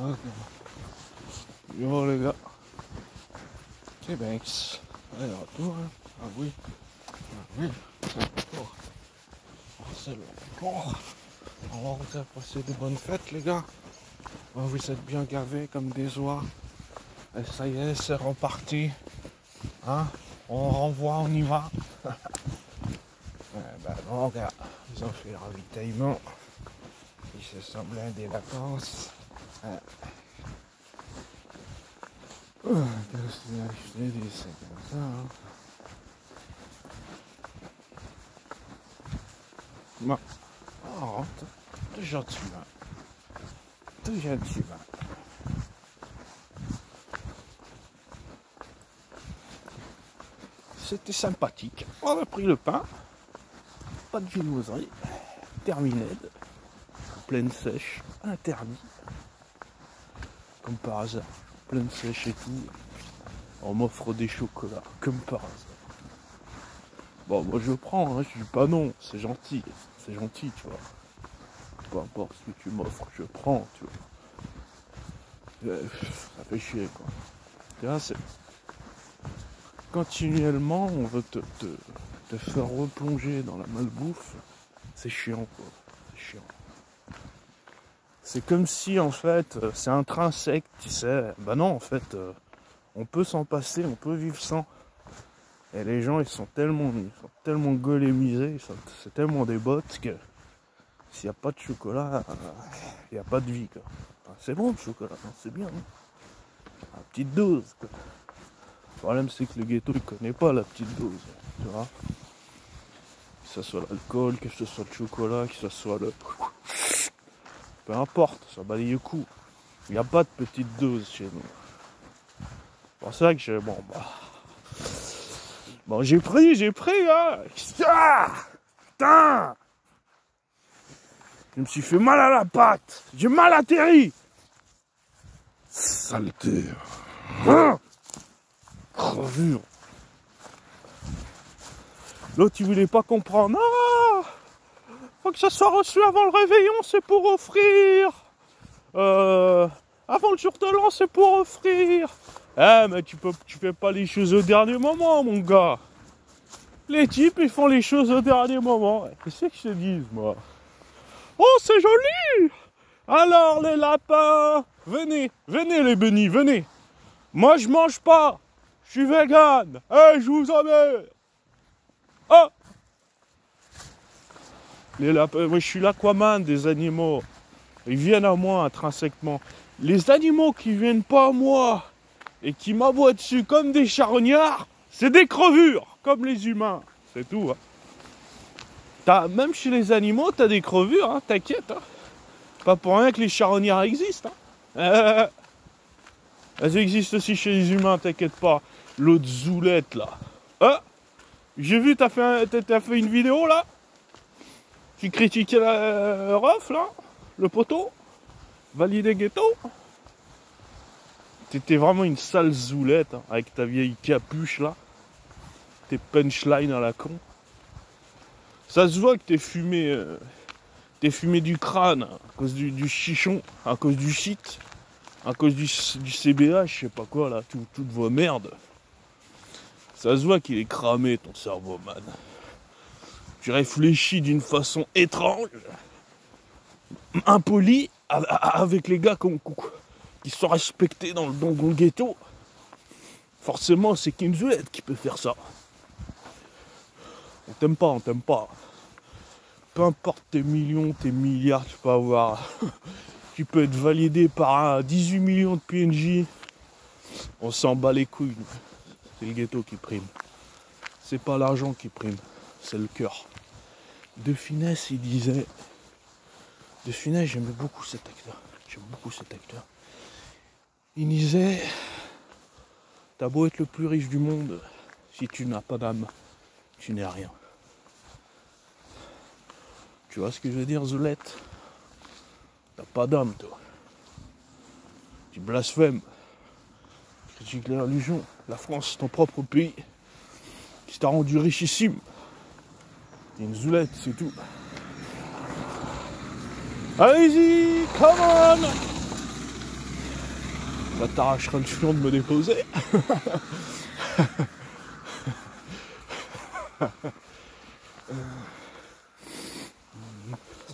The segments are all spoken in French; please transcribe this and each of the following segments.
Ok. Yo les gars. Québec. Allez, retour. Hein. Ah oui. Ah oui. Oh. Marcel. Oh. Alors vous avez passé de bonnes fêtes les gars. Oh, vous êtes bien gavés comme des oies. Et ça y est, c'est reparti. Hein? On renvoie, on y va. Ben non, gars. Ils ont fait le ravitaillement. Ils se sont blindés des vacances. Qu'est-ce que je t'ai dit, c'est comme ça. Hein. Bon. Oh, t'es gentil, hein. T'es gentil, hein. C'était sympathique. On a pris le pain. Pas de viennoiserie. Terminé. Pleine sèche. Interdit. Comme par hasard. Pleine sèche et tout. On m'offre des chocolats. Comme par hasard. Bon, moi je prends. Hein. Je dis pas non. C'est gentil. C'est gentil, tu vois. Peu importe ce que tu m'offres, je prends, tu vois. Ça fait chier, quoi. Tu vois, c'est... Continuellement, on veut te faire replonger dans la malbouffe. C'est chiant, quoi. C'est chiant. C'est comme si, en fait, c'est intrinsèque, tu sais. Ben non, en fait, on peut s'en passer, on peut vivre sans. Et les gens, ils sont tellement golemisés, c'est tellement des bottes que s'il n'y a pas de chocolat, il n'y a pas de vie, quoi. C'est bon le chocolat, hein, c'est bien. Hein. À petite dose, quoi. Le problème, c'est que le ghetto, il connaît pas la petite dose, tu vois. Que ce soit l'alcool, que ce soit le chocolat, que ce soit le... Peu importe, ça balaye le coup. Il n'y a pas de petite dose chez nous. Bon, c'est vrai que j'ai... Bon, j'ai pris, hein. Ah, putain. Je me suis fait mal à la patte. J'ai mal atterri. Saleté. Hein? Crevure. L'autre, il voulait pas comprendre. Ah, faut que ça soit reçu avant le réveillon, c'est pour offrir. Avant le jour de l'an, c'est pour offrir. Mais tu fais pas les choses au dernier moment, mon gars. Les types, ils font les choses au dernier moment. Qu'est-ce que je te dis, moi? Oh, c'est joli. Alors, les lapins, venez les bénis, venez. Moi, je mange pas. Je suis vegan. Je vous emmène. Oh. Les lapins, moi, je suis l'Aquaman des animaux. Ils viennent à moi intrinsèquement. Les animaux qui viennent pas à moi et qui m'aboient dessus comme des charognards, c'est des crevures, comme les humains. C'est tout. Hein. Même chez les animaux, t'as des crevures, hein, t'inquiète. Hein. Pas pour rien que les charognards existent. Hein. Elles existent aussi chez les humains, t'inquiète pas. L'autre zoulette, là. J'ai vu, t'as fait une vidéo, là. Tu critiquais la ref, là. Le poteau. Validé ghetto. T'étais vraiment une sale zoulette, hein, avec ta vieille capuche, là. Tes punchlines à la con. Ça se voit que t'es fumé du crâne, à cause du chichon, à cause du shit, à cause du CBH, je sais pas quoi, là, toutes vos merdes. Ça se voit qu'il est cramé, ton cerveau, man. Tu réfléchis d'une façon étrange, impolie, avec les gars qui sont respectés dans le ghetto. Forcément, c'est qu'une zoulette qui peut faire ça. On t'aime pas. Peu importe tes millions, tes milliards, tu peux avoir. Tu peux être validé par 18 millions de PNJ. On s'en bat les couilles. C'est le ghetto qui prime. C'est pas l'argent qui prime, c'est le cœur. De Finesse, il disait. De Finesse, j'aimais beaucoup cet acteur. Il disait, t'as beau être le plus riche du monde, si tu n'as pas d'âme, tu n'es rien. Tu vois ce que je veux dire, Zoulette? T'as pas d'âme, toi. Tu blasphèmes. Tu critiques les religions. La France, ton propre pays, qui t'a rendu richissime. T'es une Zoulette, c'est tout. Allez-y, come on! Là, t'arracheras le fion de me déposer.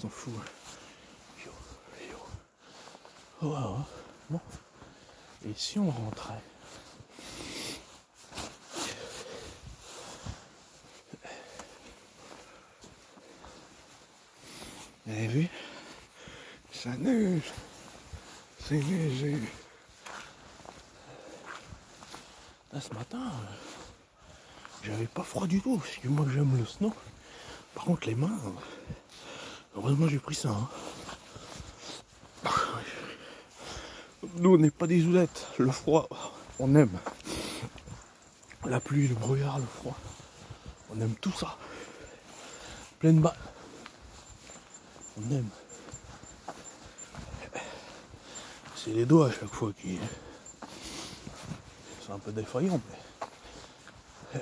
S'en fout. Yo, yo. Oh, oh. Bon. Et si on rentrait? Vous avez vu? Ça neige. C'est neigé. Là, ce matin, j'avais pas froid du tout, parce que moi j'aime le snow. Par contre les mains, heureusement j'ai pris ça. Hein. Nous on n'est pas des oulettes, le froid, on aime. La pluie, le brouillard, le froid, on aime tout ça. Pleine balle. On aime. C'est les doigts à chaque fois qui sont un peu défaillants, mais...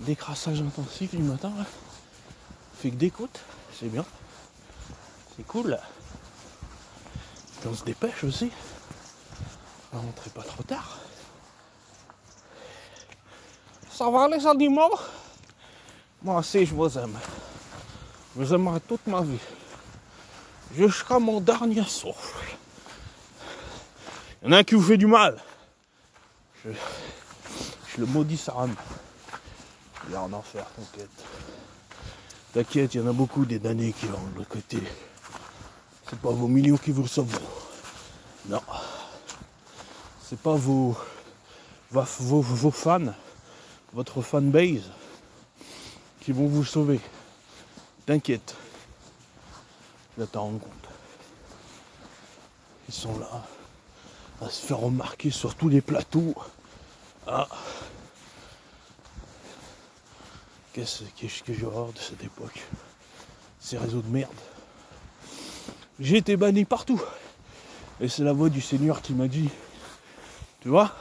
Décrassage intensif du matin, là. Fait que d'écoute, c'est bien. C'est cool. Là. Et on se dépêche aussi. On va rentrer pas trop tard. Ça va les animaux? Moi aussi je vous aime. Je vous aimerai toute ma vie. Jusqu'à mon dernier souffle. Il y en a un qui vous fait du mal. Je le maudis sa âme. Il est en enfer, t'inquiète. T'inquiète, il y en a beaucoup des damnés qui vont de l'autre côté. C'est pas vos millions qui vous sauveront. Non. C'est pas vos fans, votre fanbase qui vont vous sauver. T'inquiète. Tu vas t'en rendre compte. Ils sont là à se faire remarquer sur tous les plateaux. Ah. Qu'est-ce que j'ai horreur de cette époque. Ces réseaux de merde. J'ai été banni partout. Et c'est la voix du Seigneur qui m'a dit, tu vois,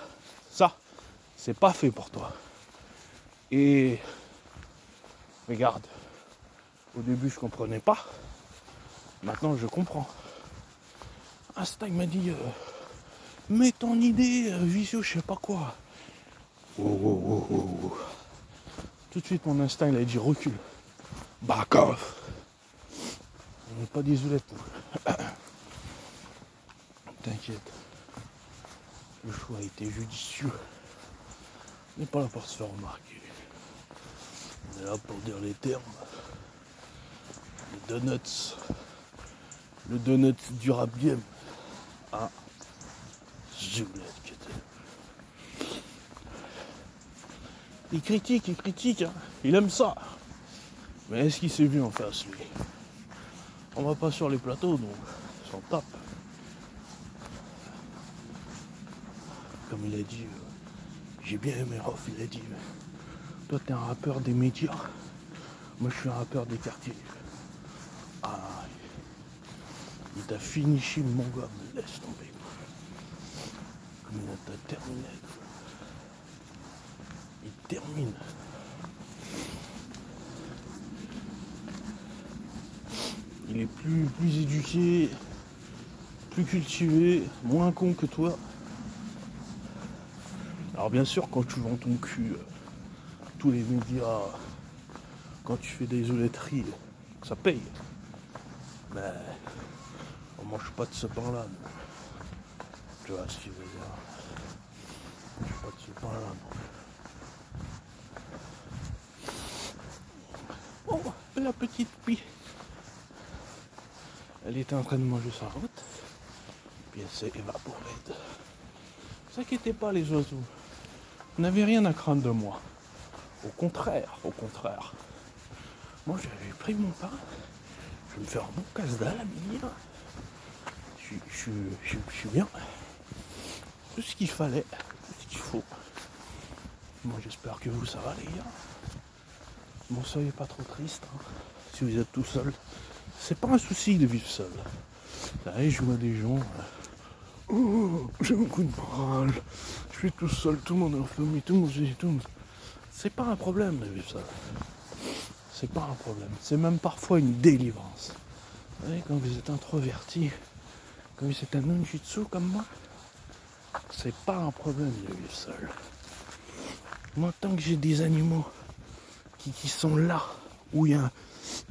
ça, c'est pas fait pour toi. Et regarde, au début je comprenais pas. Maintenant je comprends. Insta il m'a dit, mets ton idée, visio, je sais pas quoi. Oh. Tout de suite mon instinct il a dit recule. Back off. On n'est pas des oulettes. T'inquiète. Le choix a été judicieux. On n'est pas là pour se faire remarquer. On est là pour dire les termes. Le donuts. Le donut du rap game. Ah. Zoulette que t'es. Il critique, hein. Il aime ça. Mais est-ce qu'il s'est vu en face, lui? On va pas sur les plateaux, donc s'en tape. Comme il a dit, j'ai bien aimé Rof, il a dit, toi t'es un rappeur des médias, moi je suis un rappeur des quartiers. Ah, il t'a finiché mon gars, me laisse tomber. Comme il t'a terminé. Il termine. Il est plus éduqué, plus cultivé, moins con que toi. Alors bien sûr, quand tu vends ton cul, tous les médias, quand tu fais des ouletteries, ça paye. Mais on mange pas de ce pain-là. Tu vois ce qu'il veut dire. On mange pas de ce pain-là. Oh, la petite pie. Elle était en train de manger sa route. Puis elle s'est évaporée. Ne vous inquiétez pas les oiseaux. Vous n'avez rien à craindre de moi. Au contraire. Moi j'avais pris mon pain. Je vais me faire un bon casse-dalle à midi. Je suis bien. Tout ce qu'il fallait. Tout ce qu'il faut. Moi j'espère que vous ça va les gars. Bon, soyez pas trop triste. Hein. Si vous êtes tout seul. C'est pas un souci de vivre seul. Là, je vois des gens. Oh, j'ai un coup de morale. Je suis tout seul, tout le monde est en famille, tout le monde. C'est pas un problème de vivre seul. C'est pas un problème. C'est même parfois une délivrance. Vous savez, quand vous êtes introverti, quand vous êtes un ninjutsu comme moi, c'est pas un problème de vivre seul. Moi, tant que j'ai des animaux qui sont là, où il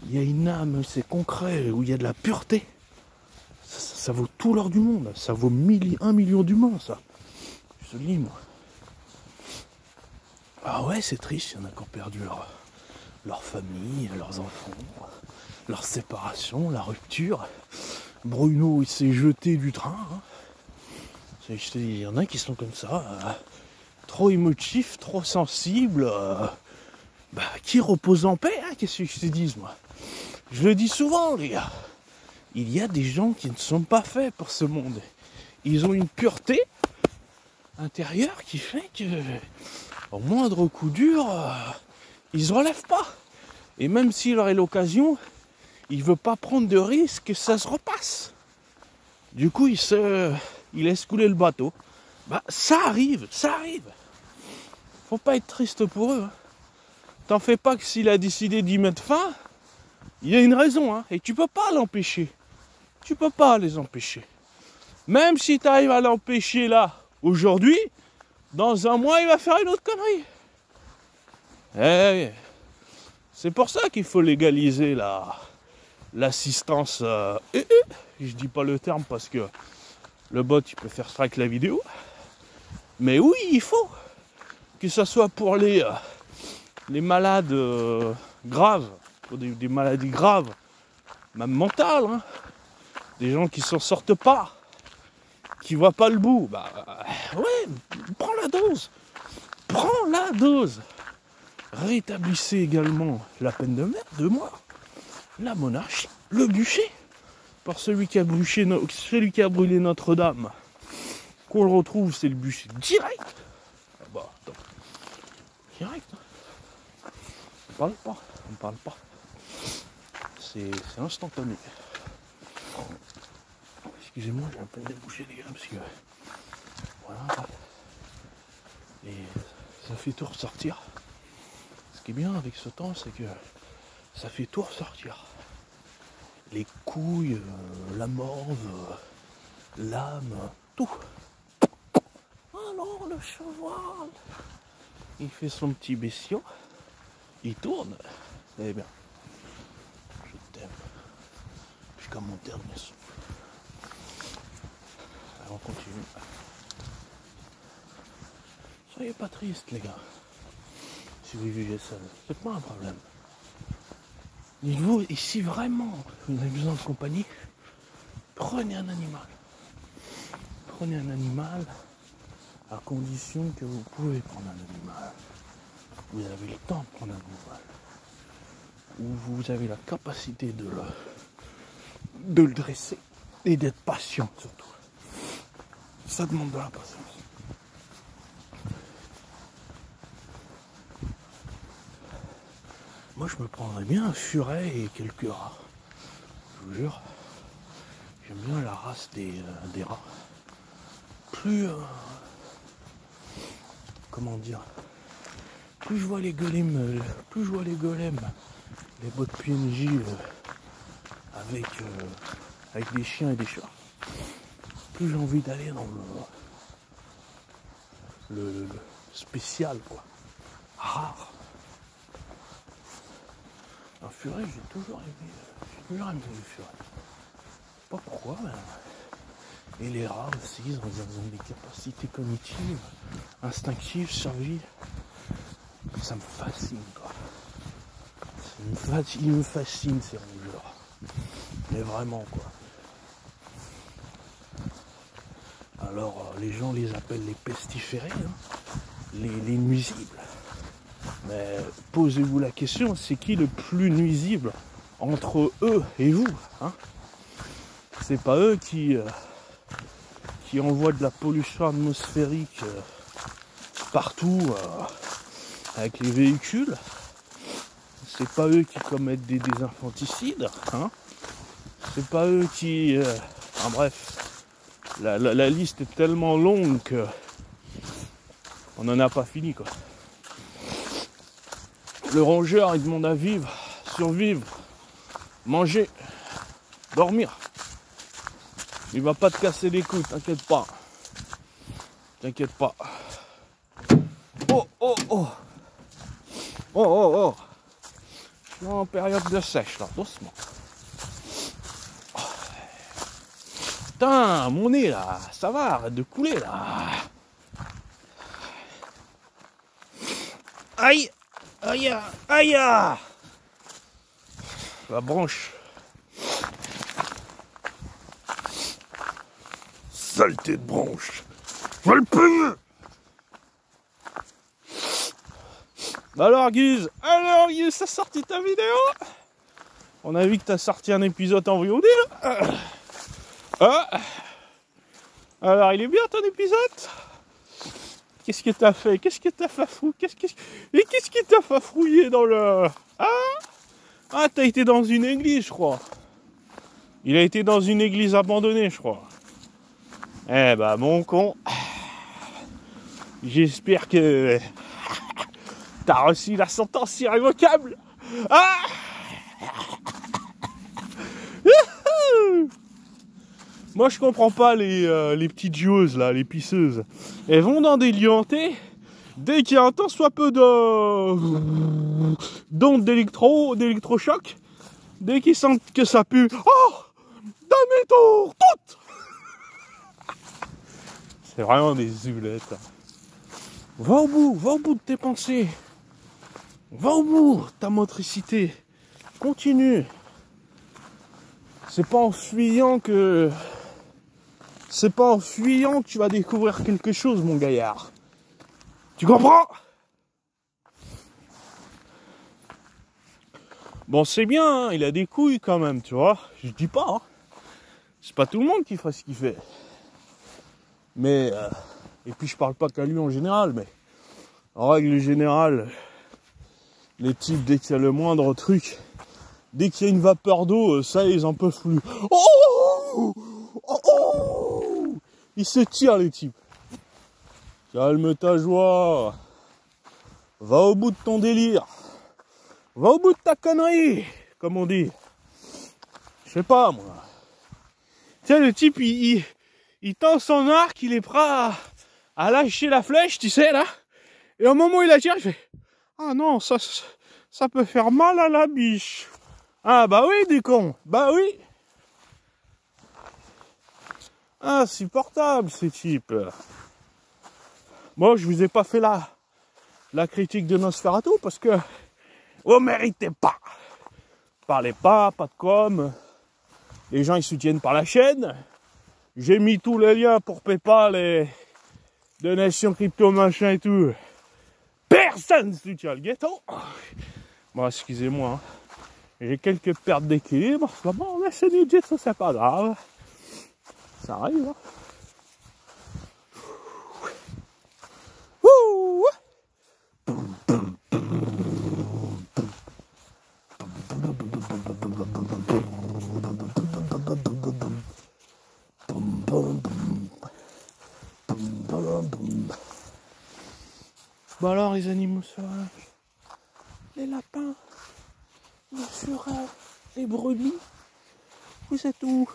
y a une âme, c'est concret, où il y a de la pureté, ça vaut tout l'or du monde. Ça vaut 1 million d'humains, ça. Je te dis, moi. Ah ouais, c'est triste, il y en a qui ont perdu leur famille, leurs enfants, leur séparation, la rupture. Bruno, il s'est jeté du train. Hein. Je te dis, il y en a qui sont comme ça, trop émotifs, trop sensibles, qui repose en paix, hein, qu'est-ce que je te dis, moi. Je le dis souvent, les gars. Il y a des gens qui ne sont pas faits pour ce monde. Ils ont une pureté intérieure qui fait que, au moindre coup dur, ils se relèvent pas. Et même s'il aurait l'occasion, il ne veut pas prendre de risque que ça se repasse. Du coup, il laisse couler le bateau. Ça arrive. Faut pas être triste pour eux. Hein. T'en fais pas que s'il a décidé d'y mettre fin, il y a une raison, hein, et tu peux pas l'empêcher. Tu peux pas les empêcher. Même si tu arrives à l'empêcher là, aujourd'hui, dans un mois, il va faire une autre connerie. C'est pour ça qu'il faut légaliser l'assistance. Je dis pas le terme parce que le bot, il peut faire strike la vidéo. Mais oui, il faut. Que ce soit pour les malades graves, pour des maladies graves, même mentales, hein. Des gens qui s'en sortent pas, qui voient pas le bout. Prends la dose. Rétablissez également la peine de mort, la monarchie, le bûcher, pour celui qui a brûlé Notre-Dame. Qu'on le retrouve, c'est le bûcher direct. Direct. On parle pas. C'est instantané. Excusez-moi, j'ai un peu débouché les gars, parce que voilà. Et ça fait tout ressortir. Ce qui est bien avec ce temps, c'est que ça fait tout ressortir. Les couilles, la morve, l'âme, tout. Alors le cheval, il fait son petit bestiau, il tourne. Eh bien, je t'aime. Jusqu'à mon dernier souffle. Alors on continue. Soyez pas tristes les gars. Si vous vivez seul, c'est pas un problème. Dites-vous, et si vraiment vous avez besoin de compagnie, prenez un animal. Prenez un animal à condition que vous pouvez prendre un animal. Vous avez le temps de prendre un animal. Ou vous avez la capacité de le dresser et d'être patient surtout. Ça demande de la patience. Moi je me prendrais bien un furet et quelques rats. Je vous jure. J'aime bien la race des rats. Plus comment dire, plus je vois les golems, les bots PNJ avec des chiens et des chats, plus j'ai envie d'aller dans le spécial quoi, rare. Un furet, j'ai toujours aimé le furet. Pas pourquoi, mais... Et les rats aussi, ils ont des capacités cognitives, instinctives, survie. Ça me fascine, quoi. Il me fascine, ces rongeurs. Mais vraiment, quoi. Alors, les gens les appellent les pestiférés, hein, les nuisibles. Mais posez-vous la question, c'est qui le plus nuisible entre eux et vous, hein? C'est pas eux qui envoient de la pollution atmosphérique partout avec les véhicules. C'est pas eux qui commettent des infanticides, hein? C'est pas eux qui... bref, la liste est tellement longue que on n'en a pas fini, quoi. Le rongeur, il demande à vivre, survivre, manger. Dormir. Il va pas te casser les couilles, t'inquiète pas. T'inquiète pas. Oh, oh, oh. Oh, oh, oh. Je suis en période de sèche, là, doucement. Oh. Putain, mon nez, là, ça va, arrête de couler, là. Aïe, aïe, aïe. La branche. Saleté de branche. Je vais le payer. Alors Guise, t'as sorti ta vidéo? On a vu que t'as sorti un épisode en VOD là. Alors il est bien ton épisode? Qu'est-ce que t'as fait? Qu'est-ce que t'as fafou? Qu'est-ce qui t'a fafouillé dans le... Ah, t'as été dans une église, je crois. Il a été dans une église abandonnée, je crois. Eh ben, mon con. J'espère que t'as reçu la sentence irrévocable. Ah! Moi, je comprends pas les petites joueuses, là, les pisseuses. Elles vont dans des lieux hantés. Dès qu'il y a un tant soit peu d'ondes d'électrochoc, dès qu'ils sentent que ça pue, oh, demi-tour, toutes. C'est vraiment des zulettes. Va au bout de tes pensées. Va au bout de ta motricité. Continue. C'est pas en fuyant que tu vas découvrir quelque chose, mon gaillard. Tu comprends? Bon, c'est bien, hein, il a des couilles quand même, tu vois. Je dis pas, hein. C'est pas tout le monde qui fera ce qu'il fait. Mais, et puis je parle pas qu'à lui en général, mais en règle générale, les types, dès qu'il y a le moindre truc, dès qu'il y a une vapeur d'eau, ça, ils en peuvent plus. Oh, oh, oh, ils se tirent, les types. Calme ta joie. Va au bout de ton délire. Va au bout de ta connerie, comme on dit. Je sais pas, moi. Tu sais, le type, il tend son arc, il est prêt à lâcher la flèche, tu sais, là. Et au moment où il la tire, il fait « Ah non, ça peut faire mal à la biche. » Ah bah oui, des cons. Bah oui. Insupportable, ces types. Moi, je vous ai pas fait la critique de Nosferatu parce que vous méritez pas. Parlez pas de com. Les gens, ils soutiennent par la chaîne. J'ai mis tous les liens pour PayPal et donations crypto, machin et tout. Personne soutient le ghetto. Bon, excusez-moi. Hein. J'ai quelques pertes d'équilibre. Bon, mais c'est du jet, ça c'est pas grave. Ça arrive. Hein. Bon alors les animaux sauvages, les lapins, les surins, les brebis, vous êtes où?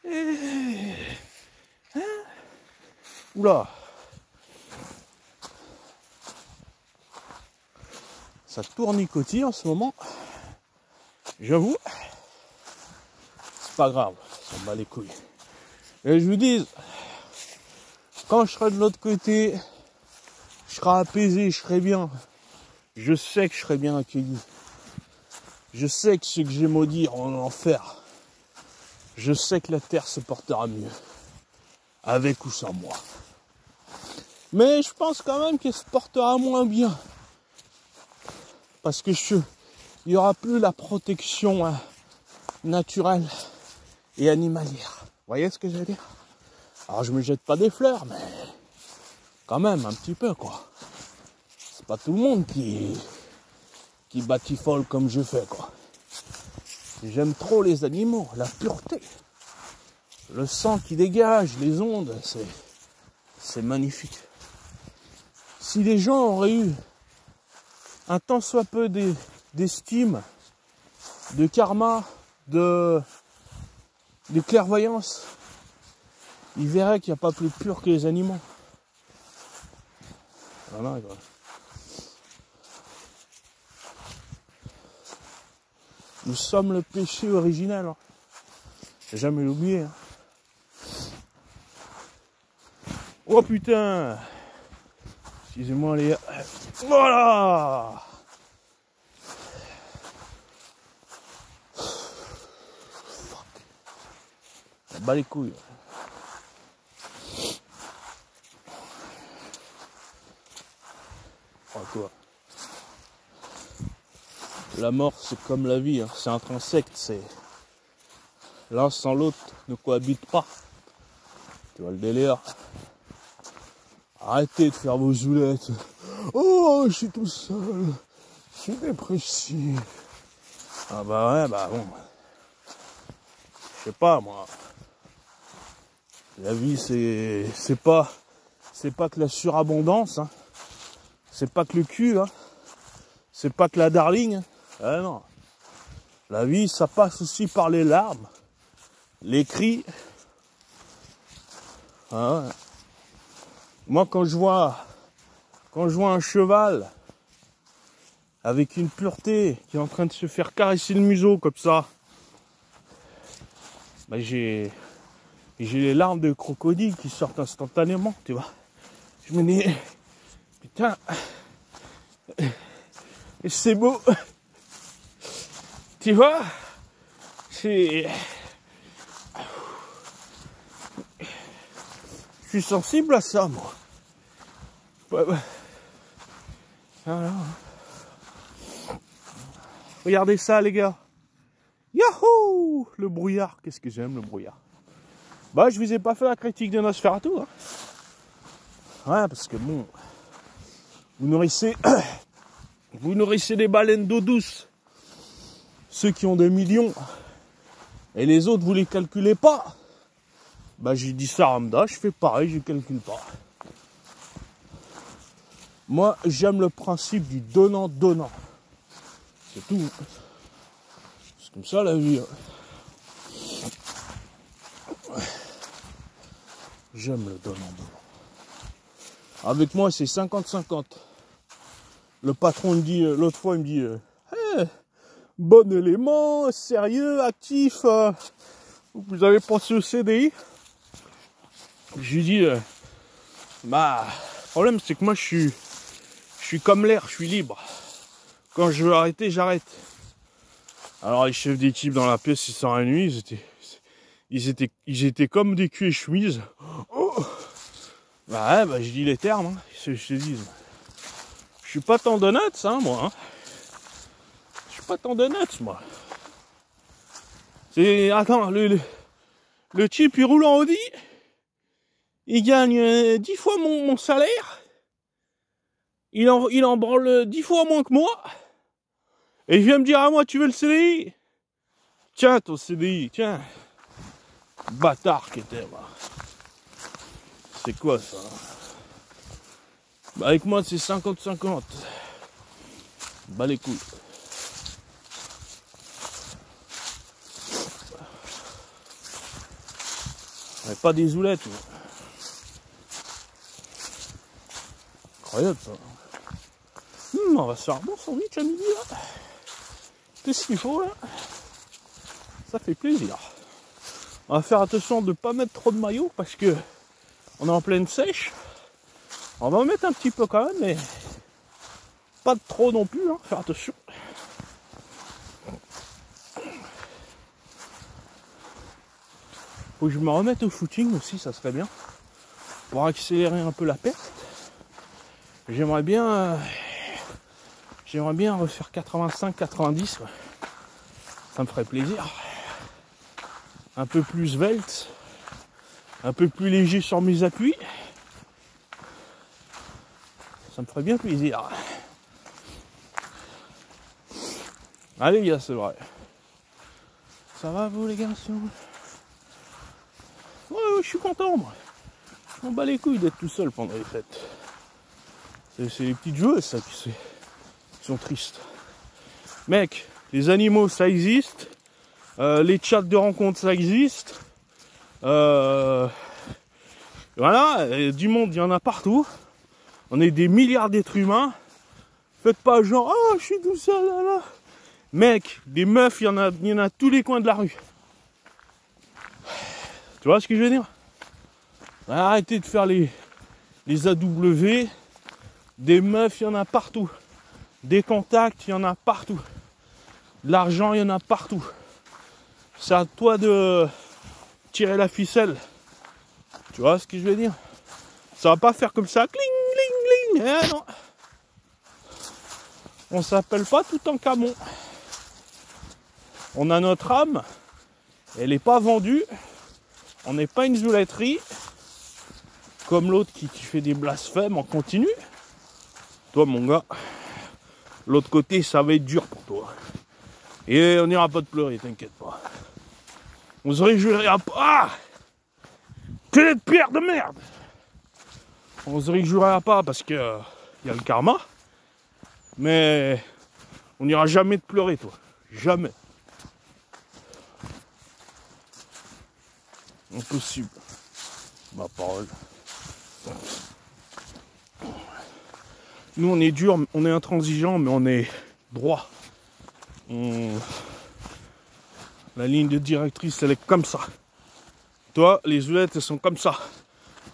Hein? Oula, ça tournicotille en ce moment, j'avoue, c'est pas grave, ça me bat les couilles. Et je vous dis, quand je serai de l'autre côté, je serai apaisé, je serai bien. Je sais que je serai bien accueilli. Je sais que ce que j'ai maudit en enfer, je sais que la terre se portera mieux. Avec ou sans moi. Mais je pense quand même qu'elle se portera moins bien. Parce que il n'y aura plus la protection naturelle et animalière. Vous voyez ce que je veux dire? Alors je me jette pas des fleurs, mais quand même un petit peu quoi. C'est pas tout le monde qui batifole comme je fais quoi. J'aime trop les animaux, la pureté. Le sang qui dégage, les ondes, c'est magnifique. Si les gens auraient eu un tant soit peu d'estime, de karma, de clairvoyance, il verrait qu'il n'y a pas plus pur que les animaux. Voilà, quoi. Nous sommes le péché originel. Hein. J'ai jamais l'oublié. Hein. Oh putain! Excusez-moi les gars. Voilà! Fuck. Ça bat les couilles. Oh, quoi. La mort c'est comme la vie, hein. C'est intrinsèque, c'est l'un sans l'autre ne cohabite pas. Tu vois le délire? Arrêtez de faire vos zoulettes. Oh, je suis tout seul. Je suis dépressif. Ah bah ouais, bah bon. Je sais pas moi. La vie c'est pas que la surabondance, hein. C'est pas que le cul, hein. C'est pas que la darling. Hein. Ah non. La vie, ça passe aussi par les larmes, les cris. Ah ouais. Moi, quand je vois un cheval avec une pureté qui est en train de se faire caresser le museau comme ça, bah j'ai les larmes de crocodile qui sortent instantanément, tu vois. Je me dis, putain, c'est beau. Tu vois, je suis sensible à ça, moi. Ouais. Voilà. Regardez ça, les gars. Yahoo! Le brouillard. Qu'est-ce que j'aime, le brouillard. Bah, je vous ai pas fait la critique de Nosferatu. Hein. Ouais, parce que bon, vous nourrissez des baleines d'eau douce. Ceux qui ont des millions. Et les autres, vous les calculez pas. Bah, j'ai dit ça à Ramda, je fais pareil, je calcule pas. Moi, j'aime le principe du donnant-donnant. C'est tout. C'est comme ça la vie. J'aime le donnant-donnant. Avec moi, c'est 50-50. Le patron me dit, l'autre fois, il me dit, hey, bon élément, sérieux, actif, vous avez pensé au CDI? Je lui dis, bah, le problème c'est que moi je suis comme l'air, je suis libre. Quand je veux arrêter, j'arrête. Alors les chefs d'équipe dans la pièce, ils sont réunis, ils étaient comme des culs et chemises. Oh, bah ouais, bah je dis les termes, hein, je te dis. Je suis pas tant de nuts, hein, moi. Hein. Je suis pas tant de nuts, moi. C'est, attends, le type il roule en Audi, il gagne 10 fois mon salaire, il en branle 10 fois moins que moi, et il vient me dire à moi, tu veux le CDI? Tiens ton CDI, tiens. Bâtard qui était, moi. C'est quoi ça? Bah avec moi c'est 50-50. Bah les couilles. Mais pas des zoulettes. Mais... incroyable ça. On va se faire un bon sandwich à midi là. Qu'est-ce qu'il faut là? Ça fait plaisir. On va faire attention de ne pas mettre trop de maillot parce que on est en pleine sèche. On va en mettre un petit peu quand même, mais pas de trop non plus, hein. Faire attention. Faut que je me remette au footing aussi, ça serait bien. Pour accélérer un peu la perte. J'aimerais bien refaire 85-90. Ouais. Ça me ferait plaisir. Un peu plus svelte. Un peu plus léger sur mes appuis. Ça me ferait bien plaisir. Allez les gars, c'est vrai. Ça va vous les garçons? Ouais, je suis content moi. Je m'en bats les couilles d'être tout seul pendant les fêtes. C'est les petites joueuses ça qui sont tristes. Mec, les animaux ça existe. Les chats de rencontre, ça existe. Voilà, du monde, il y en a partout. On est des milliards d'êtres humains. Faites pas genre, oh, je suis tout seul là, là. Mec, des meufs, il y en a à tous les coins de la rue. Tu vois ce que je veux dire? Arrêtez de faire les AW. Des meufs, il y en a partout. Des contacts, il y en a partout. De l'argent, il y en a partout. C'est à toi de tirer la ficelle. Tu vois ce que je veux dire? Ça va pas faire comme ça. Cling, cling, cling. Eh non. On s'appelle pas Toutankhamon. On a notre âme. Elle n'est pas vendue. On n'est pas une zouletterie. Comme l'autre qui fait des blasphèmes en continu. Toi, mon gars, l'autre côté, ça va être dur pour toi. Et on n'ira pas te pleurer, t'inquiète pas. On se réjouira pas. Ah, quelle pierre de merde! On se réjouira pas parce que y a le karma. Mais on n'ira jamais te pleurer, toi. Jamais. Impossible. Ma parole. Nous, on est dur, on est intransigeant, mais on est droit. La ligne de directrice, elle est comme ça. Toi, les zoulettes, elles sont comme ça.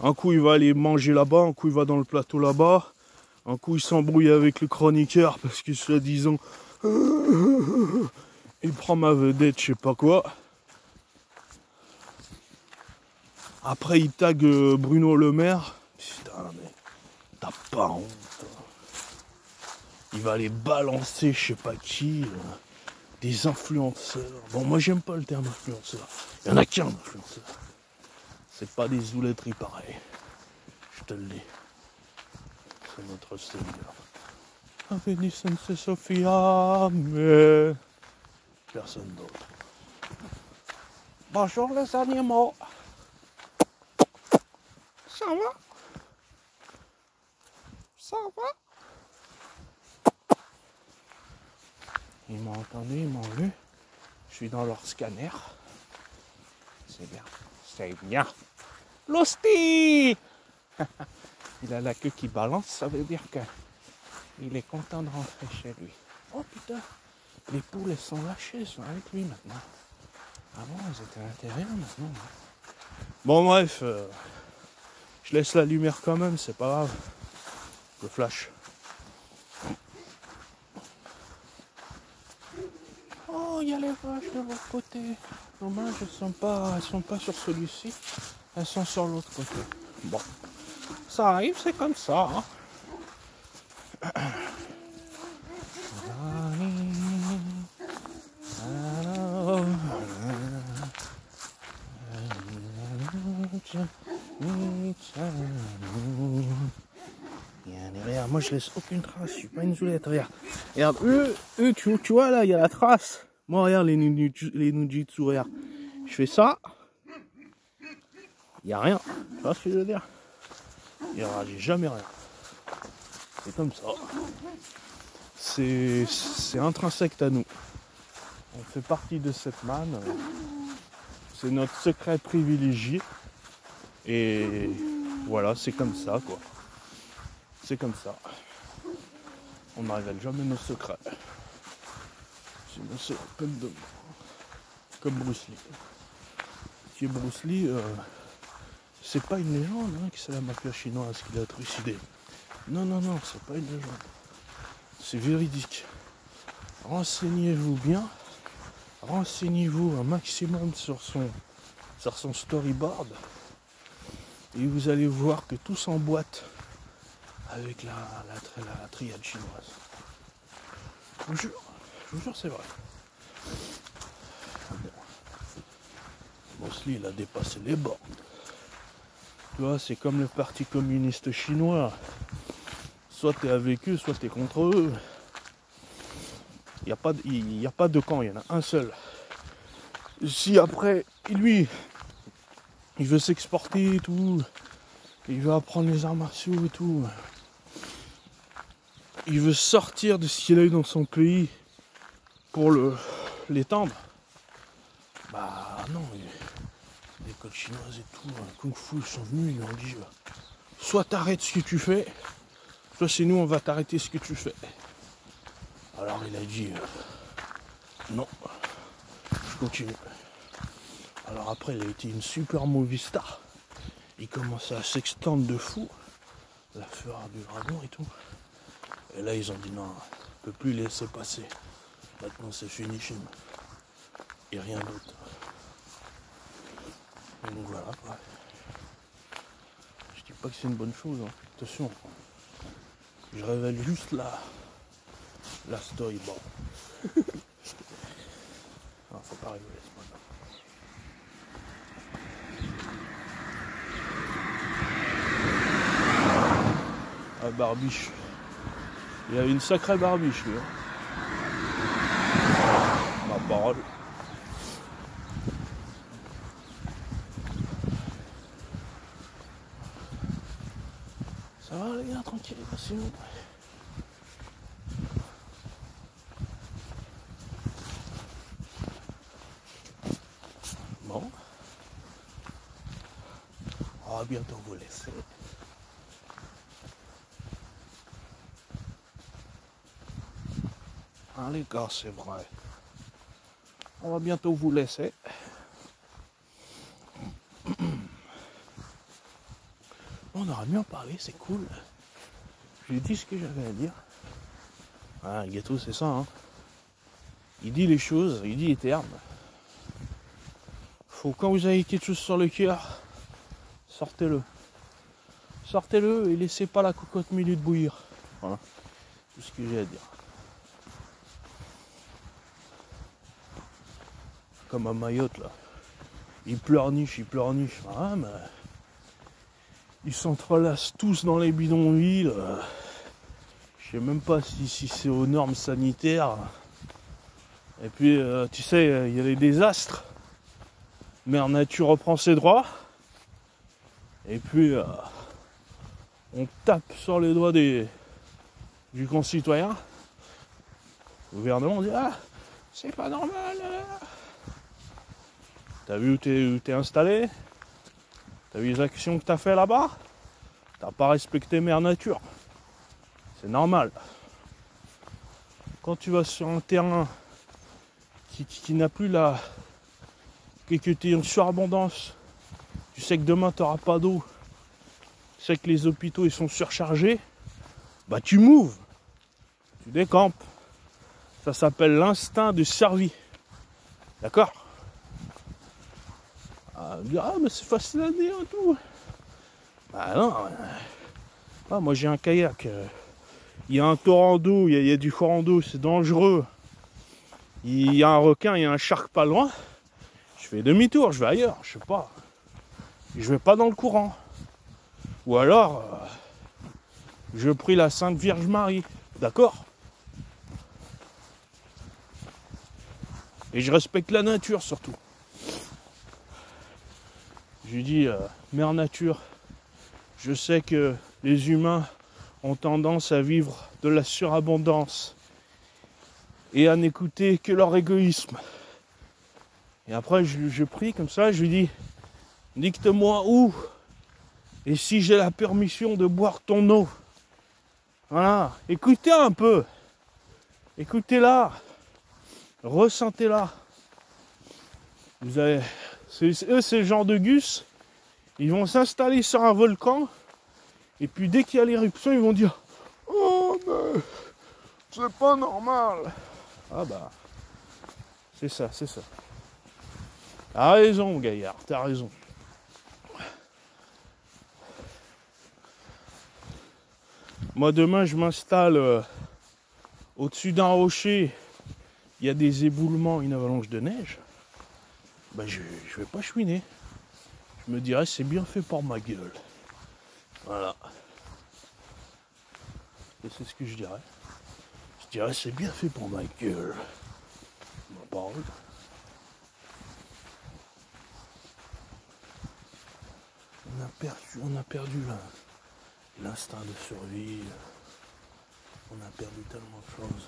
Un coup, il va aller manger là-bas, un coup, il va dans le plateau là-bas. Un coup, il s'embrouille avec le chroniqueur parce que, soi-disant, il prend ma vedette, je sais pas quoi. Après, il tag Bruno Le Maire. Putain, mais t'as pas honte. Il va aller balancer, je sais pas qui, des influenceurs. Bon, moi, j'aime pas le terme influenceur. Il y en a qu'un influenceur. C'est pas des zouletteries pareilles. Je te le dis. C'est notre Seigneur. Avenue Sainte-Sophia, mais personne d'autre. Bonjour les animaux. Ça va? Ça va? Ils m'ont entendu, ils m'ont vu. Je suis dans leur scanner. C'est bien. C'est bien. L'hostie! Il a la queue qui balance, ça veut dire qu'il est content de rentrer chez lui. Oh putain! Les poules, elles sont lâchées, elles sont avec lui maintenant. Avant, elles étaient à l'intérieur, maintenant. Bon, bref. Je laisse la lumière quand même, c'est pas grave. Le flash. Oh, il y a les vaches de l'autre côté. Dommage, elles sont pas sur celui-ci. Elles sont sur l'autre côté. Bon. Ça arrive, c'est comme ça. Hein. Regarde, moi je laisse aucune trace, je suis pas une zoulette, regarde. Regarde, eux tu vois là, il y a la trace. Moi regarde les nunjitsu, regarde. Je fais ça, il n'y a rien. Tu vois ce que je veux dire? Il n'y aura jamais rien. C'est comme ça. C'est intrinsèque à nous. On fait partie de cette manne. C'est notre secret privilégié. Et voilà, c'est comme ça quoi. C'est comme ça. On ne révèle jamais nos secrets. Sinon c'est la peine de mort. Comme Bruce Lee. Qui est Bruce Lee, c'est pas une légende hein, que c'est la mafia chinoise qui l'a trucidé. Non, non, non, c'est pas une légende. C'est véridique. Renseignez-vous bien. Renseignez-vous un maximum sur son storyboard. Et vous allez voir que tout s'emboîte avec la triade chinoise. Je vous jure, c'est vrai. Bruce Lee, il a dépassé les bornes. Tu vois, c'est comme le parti communiste chinois. Soit tu es avec eux, soit tu es contre eux. Il n'y a pas de camp, il y en a un seul. Si après, lui, il veut s'exporter et tout, il veut apprendre les arts martiaux et tout, il veut sortir de ce qu'il a eu dans son pays pour l'étendre, Bah non, les codes chinoises et tout, Kung Fu, ils sont venus, ils lui ont dit soit t'arrêtes ce que tu fais, soit c'est nous on va t'arrêter ce que tu fais. Alors il a dit non, je continue. Alors après il a été une super movie star. Il commençait à s'extendre de fou, la fureur du dragon et tout. Et là ils ont dit non, on peut plus laisser passer. Maintenant c'est fini chez nous. Et rien d'autre. Et donc voilà quoi. Je dis pas que c'est une bonne chose, hein. Attention. Je révèle juste la story. Bon. Non, faut pas rigoler, c'est pas grave. Ah, barbiche. Il avait une sacrée barbiche lui. Hein. Ma parole. Ça va les gars, tranquille, sinon. Bon. On va bientôt vous laisser. Hein les gars, c'est vrai. On va bientôt vous laisser. On aura mieux en parler, c'est cool. J'ai dit ce que j'avais à dire. Ah, le gâteau, c'est ça, hein. Il dit les choses, il dit les termes. Faut, quand vous avez quelque chose sur le cœur, sortez-le. Sortez-le et laissez pas la cocotte minute bouillir. Voilà. Tout ce que j'ai à dire. Comme à Mayotte, là. Ils pleurnichent. Ah, mais... Ils s'entrelacent tous dans les bidonvilles. Je sais même pas si c'est aux normes sanitaires. Et puis, tu sais, il y a les désastres. Mère Nature reprend ses droits. Et puis, on tape sur les doigts du concitoyen. Le gouvernement dit « Ah, c'est pas normal !» T'as vu où t'es installé? T'as vu les actions que t'as fait là-bas? T'as pas respecté Mère Nature. C'est normal. Quand tu vas sur un terrain qui n'a plus que tu es en surabondance, tu sais que demain tu n'auras pas d'eau, tu sais que les hôpitaux ils sont surchargés, bah tu moves, tu décampes. Ça s'appelle l'instinct de survie. D'accord? Ah mais c'est facile à dire et tout. Bah non. Ah, moi j'ai un kayak. Il y a un torrent d'eau, il y a du courant d'eau, c'est dangereux. Il y a un requin, il y a un shark pas loin. Je fais demi-tour, je vais ailleurs, je sais pas. Je vais pas dans le courant. Ou alors, je prie la Sainte Vierge Marie. D'accord? Et je respecte la nature surtout. Je lui dis, Mère Nature, je sais que les humains ont tendance à vivre de la surabondance et à n'écouter que leur égoïsme. Et après, je prie comme ça, je lui dis, dicte-moi où et si j'ai la permission de boire ton eau. Voilà, écoutez un peu. Écoutez-la. Ressentez-la. Vous avez... eux, c'est le genre de gus. Ils vont s'installer sur un volcan. Et puis dès qu'il y a l'éruption, ils vont dire « Oh, mais c'est pas normal !» Ah bah, c'est ça. T'as raison, gaillard, t'as raison. Moi, demain, je m'installe au-dessus d'un rocher. Il y a des éboulements, une avalanche de neige. Ben, je vais pas chouiner. Je me dirais, c'est bien fait pour ma gueule. Voilà. Et c'est ce que je dirais. Je dirais, c'est bien fait pour ma gueule. Ma parole. On a perdu l'instinct de survie. On a perdu tellement de choses.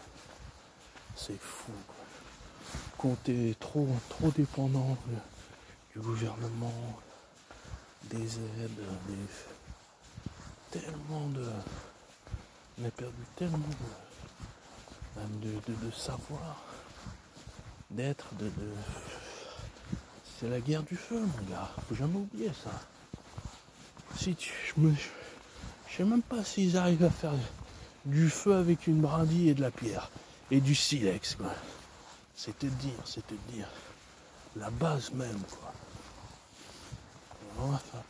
C'est fou, quoi. qu'on était trop dépendant du gouvernement, des aides, tellement de... On a perdu tellement de savoir, d'être, c'est la guerre du feu, mon gars. Faut jamais oublier ça. Je sais même pas s'ils arrivent à faire du feu avec une brindille et de la pierre. Et du silex, quoi. C'est te dire. La base même, quoi. Enfin.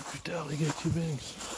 Plus tard, les gars, Banks.